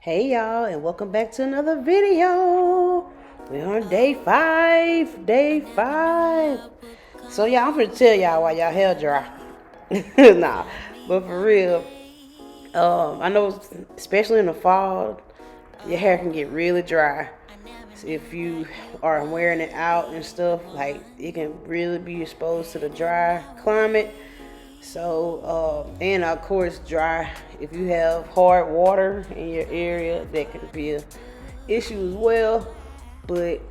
Hey y'all, and welcome back to another video. We're on day 5. So y'all, I'm gonna tell y'all why y'all hair dry. Nah, but for real, I know especially in the fall, your hair can get really dry. So if you are wearing it out and stuff, like it can really be exposed to the dry climate. So, and of course, dry. If you have hard water in your area, that can be an issue as well. But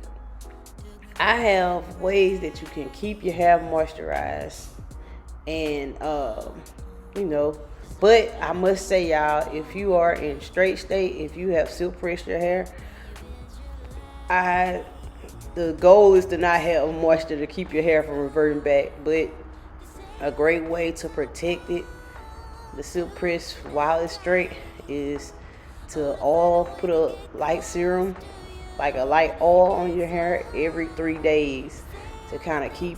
I have ways that you can keep your hair moisturized, and you know. But I must say, y'all, if you are in straight state, if you have Silkpress your hair, the goal is to not have moisture to keep your hair from reverting back, but a great way to protect it, the Silkpress while it's straight, is to put a light serum, like a light oil on your hair every 3 days to kind of keep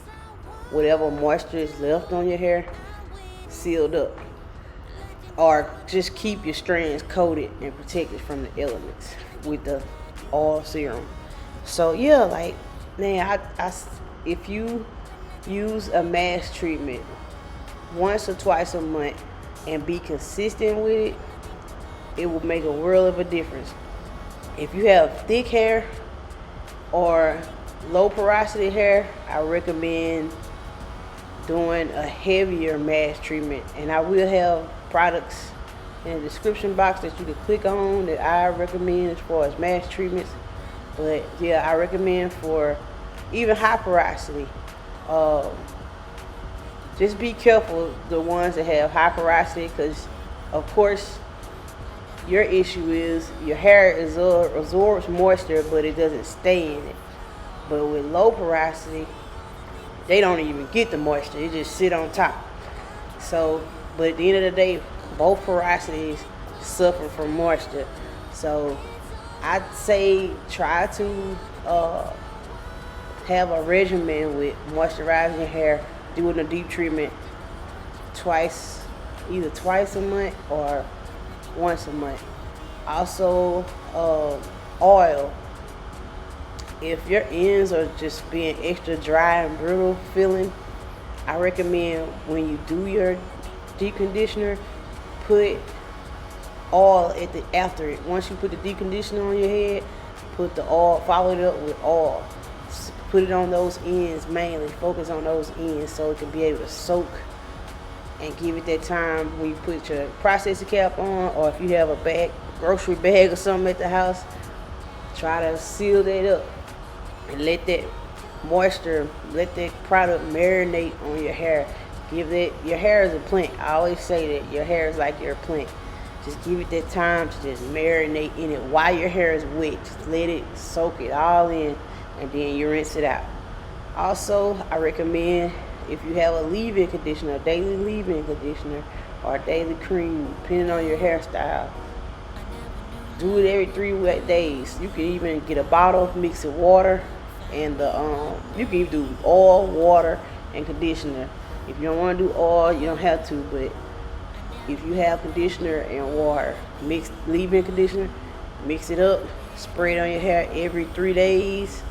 whatever moisture is left on your hair sealed up, or just keep your strands coated and protected from the elements with the oil serum. So yeah, like man, if you use a mask treatment once or twice a month and be consistent with it, it will make a world of a difference. If you have thick hair or low porosity hair, I recommend doing a heavier mask treatment, and I will have products in the description box that you can click on that I recommend as far as mask treatments. But yeah, I recommend for even high porosity. Just be careful the ones that have high porosity, because of course your issue is your hair absorbs moisture, but it doesn't stay in it. But with low porosity, they don't even get the moisture; it just sit on top. So, but at the end of the day, both porosities suffer from moisture. So, I'd say try to have a regimen with moisturizing your hair, doing a deep treatment either twice a month or once a month. Also, oil. If your ends are just being extra dry and brittle feeling, I recommend when you do your deep conditioner, put oil after it. Once you put the deep conditioner on your head, put the oil, follow it up with oil. Put it on those ends mainly. Focus on those ends so it can be able to soak, and give it that time when you put your processor cap on, or if you have a grocery bag or something at the house, try to seal that up and let that product marinate on your hair. Your hair is a plant. I always say that your hair is like your plant. Just give it that time to just marinate in it while your hair is wet. Just let it soak it all in, and then you rinse it out. Also, I recommend, if you have a leave-in conditioner, a daily leave-in conditioner, or a daily cream, depending on your hairstyle, do it every 3 days. You can even get a bottle, mix it water, and you can even do oil, water, and conditioner. If you don't want to do oil, you don't have to, but if you have conditioner and water, leave-in conditioner, mix it up, spray it on your hair every 3 days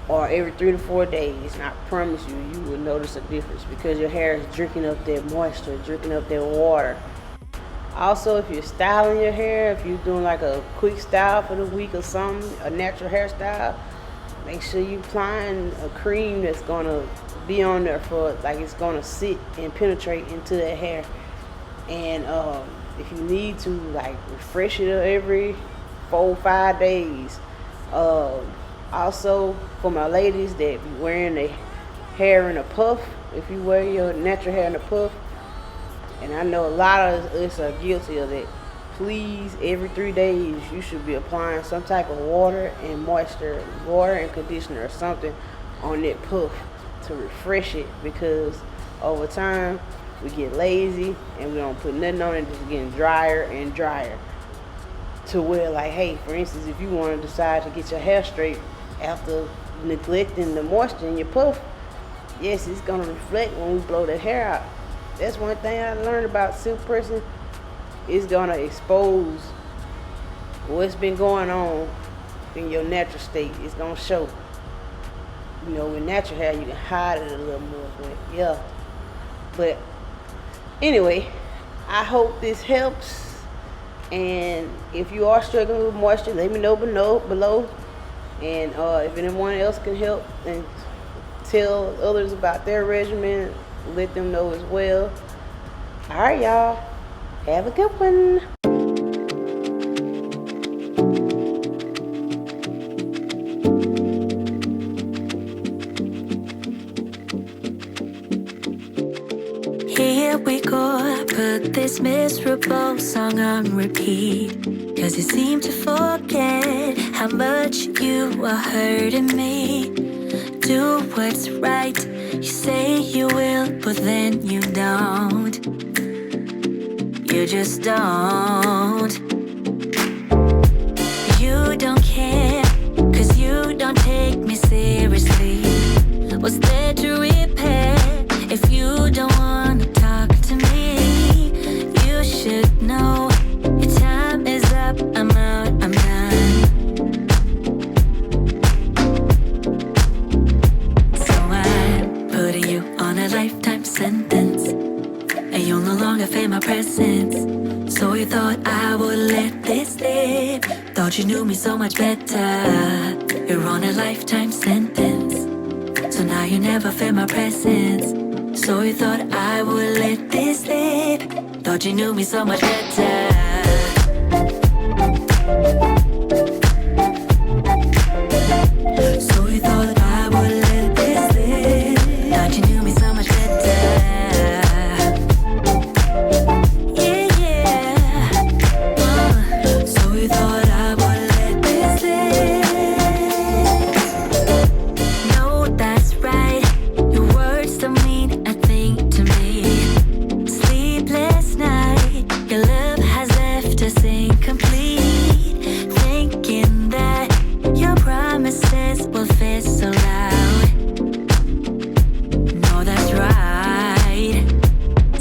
or every 3 to 4 days, and I promise you will notice a difference, because your hair is drinking up that moisture, drinking up that water. Also, if you're styling your hair, if you're doing like a quick style for the week or something, a natural hairstyle, make sure you're applying a cream that's gonna be on there for, like, it's gonna sit and penetrate into that hair. And if you need to, like, refresh it every 4-5 days. Also, for my ladies that be wearing their hair in a puff, if you wear your natural hair in a puff, and I know a lot of us are guilty of that, please, every 3 days you should be applying some type of water and conditioner or something on that puff to refresh it, because over time we get lazy and we don't put nothing on it, just getting drier and drier, to where, like, hey, for instance, if you want to decide to get your hair straight after neglecting the moisture in your puff, yes, it's going to reflect when we blow that hair out. That's one thing I learned about silk pressing. It's going to expose what's been going on in your natural state is gonna show. You know, with natural hair, you can hide it a little more, but yeah. But anyway, I hope this helps. And if you are struggling with moisture, let me know below. And if anyone else can help and tell others about their regimen, let them know as well. All right, y'all. Have a good one. Here we go, I put this miserable song on repeat, 'cause you seem to forget how much you are hurting me. Do what's right, you say you will, but then you don't. You just don't. You don't care, 'cause you don't take me seriously. What's there to repair if you don't wanna talk to me? You should know your time is up, I'm out, I'm done. So I'm putting you on a lifetime sentence, and you'll no longer feel my presence. So you thought I would let this slip, thought you knew me so much better. You're on a lifetime sentence, so now you never feel my presence. So you thought I would let this slip, thought you knew me so much better. So you thought I would let this slip, thought you knew me so much better. Yeah, yeah. So you thought I would let this slip. No, that's right, your words don't mean a thing to me. Sleepless night, your love has left us incomplete. Thinking that your promises will fit so loud. No, that's right.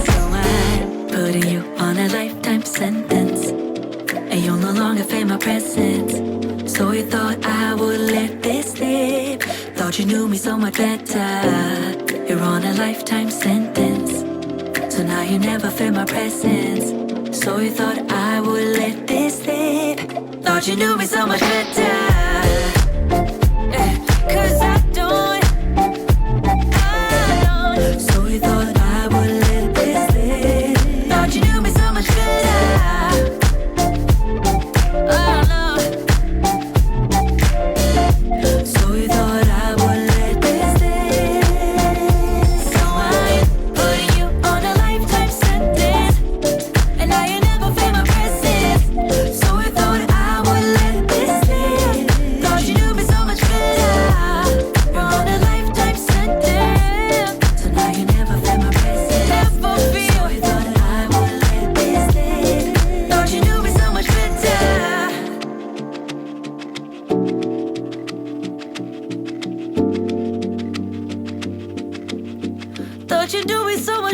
So I'm putting you on a lifetime sentence, and you'll no longer feel my presence. So you thought I would let this slip, thought you knew me so much better. You're on a lifetime sentence, so now you never feel my presence. So you thought I would let this slip, thought you knew me so much better. 'Cause I don't. So you thought I would let this slip, thought you knew me so much better. Oh no. So you thought I would let this slip. So I'm putting you on a lifetime sentence, and now you never feel my presence. So you thought I would let this slip, thought you knew me so much better. You're on a lifetime sentence, so now you never feel my presence. Never feel. So you thought I would let this slip, thought you knew me so much better. Thought you knew me so much